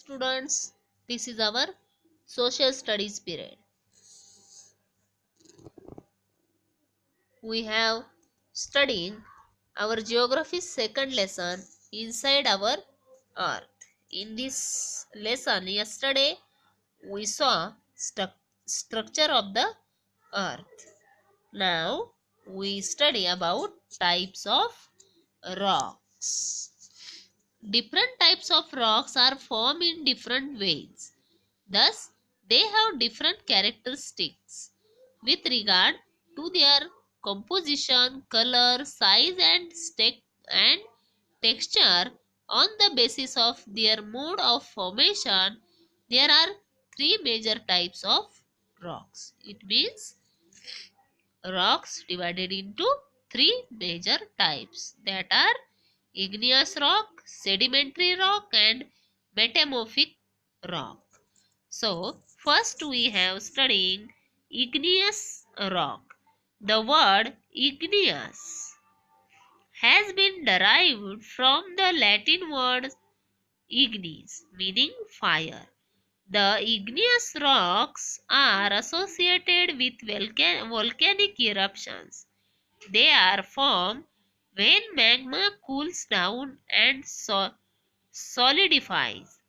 students, this is our social studies period. We have studied our geography second lesson, inside our earth. In this lesson yesterday we saw structure of the earth. Now we study about types of rocks. Different types of rocks are formed in different ways. Thus, they have different characteristics with regard to their composition, color, size and texture. On the basis of their mode of formation, there are three major types of rocks. It means rocks divided into three major types, that are igneous rock, sedimentary rock and metamorphic rock. So, first we have studying igneous rock. The word igneous has been derived from the Latin word ignis, meaning fire. The igneous rocks are associated with volcanic eruptions. They are formed when magma cools down and solidifies.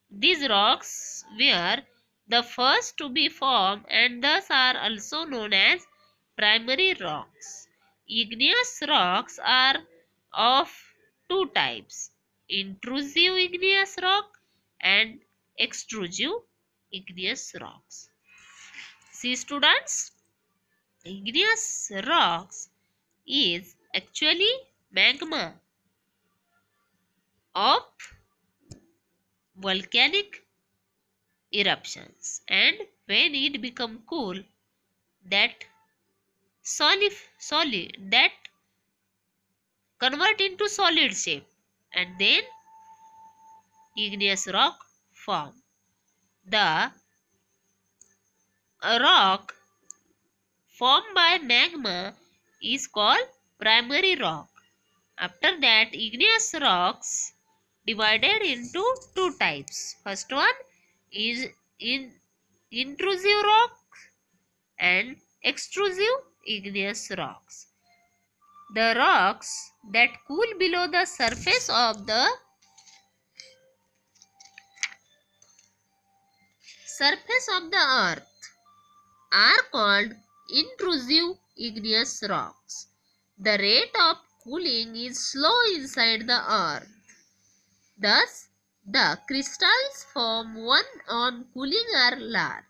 These rocks were the first to be formed and thus are also known as primary rocks. Igneous rocks are of two types: intrusive igneous rock and extrusive igneous rocks. See students, igneous rocks is actually magma of volcanic eruptions, and when it become cool, that solid that convert into solid shape, and then igneous rock form. The rock formed by magma is called primary rock. After that, igneous rocks divided into two types. First one is intrusive rock and extrusive igneous rocks. The rocks that cool below the surface of the earth are called intrusive igneous rocks. The rate of cooling is slow inside the earth. Thus, the crystals formed on cooling are large.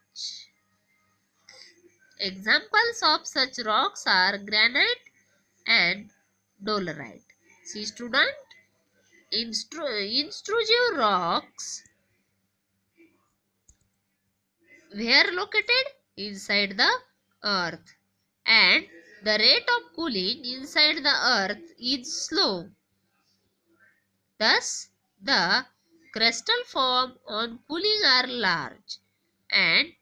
Examples of such rocks are granite and dolerite. See student, intrusive rocks were located inside the earth, and the rate of cooling inside the earth is slow. Thus, the crystal formed on cooling are large, and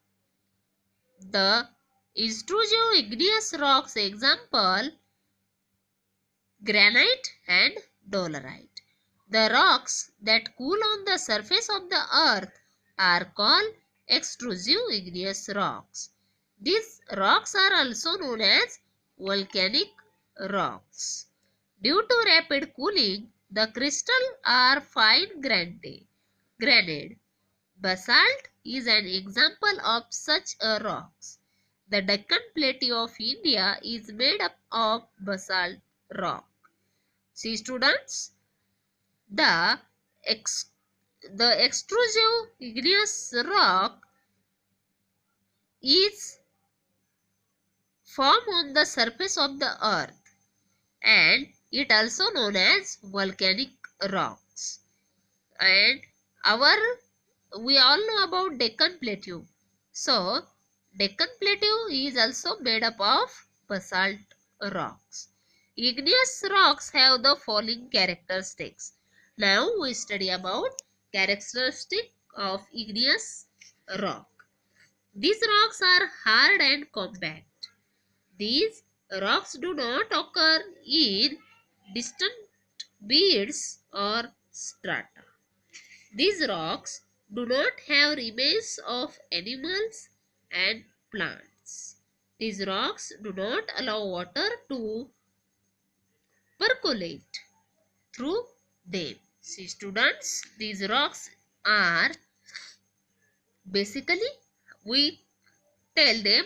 the intrusive igneous rocks example granite and dolerite. The rocks that cool on the surface of the earth are called extrusive igneous rocks. These rocks are also known as volcanic rocks. Due to rapid cooling, the crystals are fine grained. Basalt is an example of such a rocks. The Deccan Plateau of India is made up of basalt rock. See students, the extrusive igneous rock is formed on the surface of the earth, and it also known as volcanic rocks. And we all know about Deccan Plateau. So, Deccan Plateau is also made up of basalt rocks. Igneous rocks have the following characteristics. Now we study about characteristic of igneous rock. These rocks are hard and compact. These rocks do not occur in distant beads or strata. These rocks do not have remains of animals and plants. These rocks do not allow water to percolate through them. See students, these rocks are basically, we tell them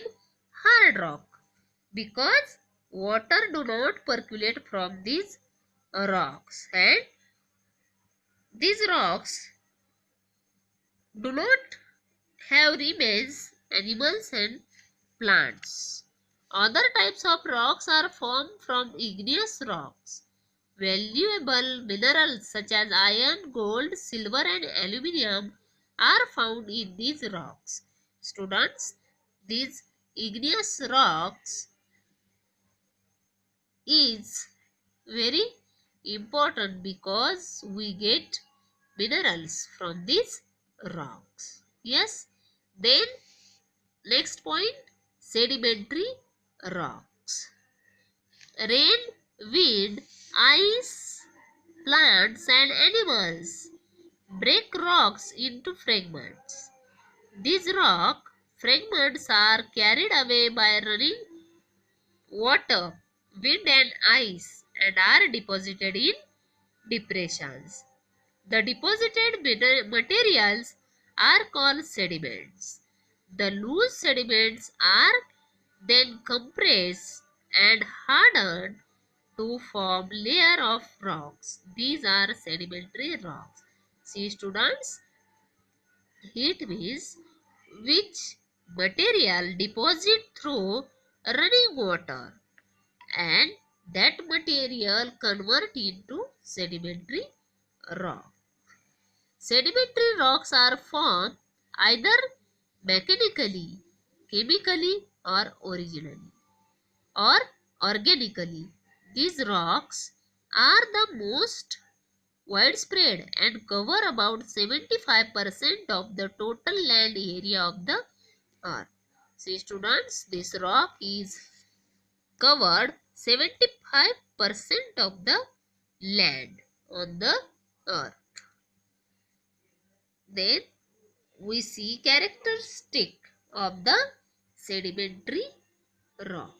hard rock because water do not percolate from these rocks, and these rocks do not have remains animals and plants. Other types of rocks are formed from igneous rocks. Valuable minerals such as iron, gold, silver and aluminium are found in these rocks. Students, these igneous rocks is very important because we get minerals from these rocks. Yes. Then next point, sedimentary rocks. Rain, wind, ice, plants and animals break rocks into fragments. These rock fragments are carried away by running water, wind and ice and are deposited in depressions. The deposited materials are called sediments. The loose sediments are then compressed and hardened to form layer of rocks. These are sedimentary rocks. See students, it means which material deposit through running water and that material convert into sedimentary rock. Sedimentary rocks are formed either mechanically, chemically or originally or organically. These rocks are the most widespread and cover about 75% of the total land area of the earth. See students, this rock is covered 75% of the land on the earth. Then we see characteristic of the sedimentary rock.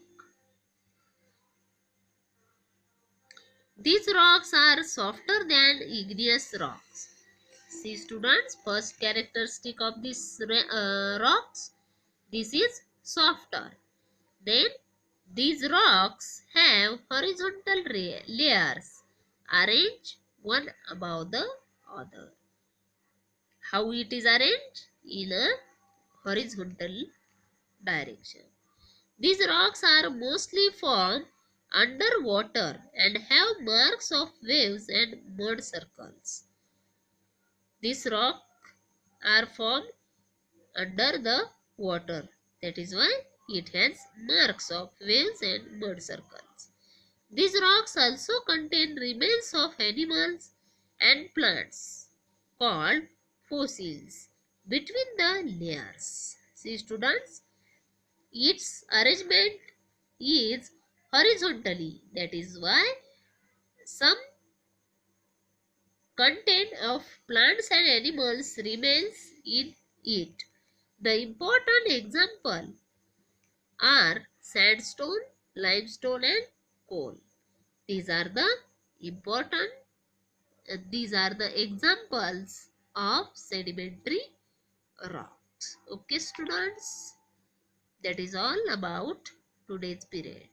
These rocks are softer than igneous rocks. See students, first characteristic of these rocks, this is softer. Then these rocks have horizontal layers arranged one above the other. How it is arranged? In a horizontal direction. These rocks are mostly formed underwater and have marks of waves and mud circles. These rocks are formed under the water. That is why it has marks of waves and mud circles. These rocks also contain remains of animals and plants called fossils between the layers. See students, its arrangement is horizontally. That is why some content of plants and animals remains in it. The important example are sandstone, limestone and coal. These are the important, these are the examples of sedimentary rocks. Okay students, that is all about today's period.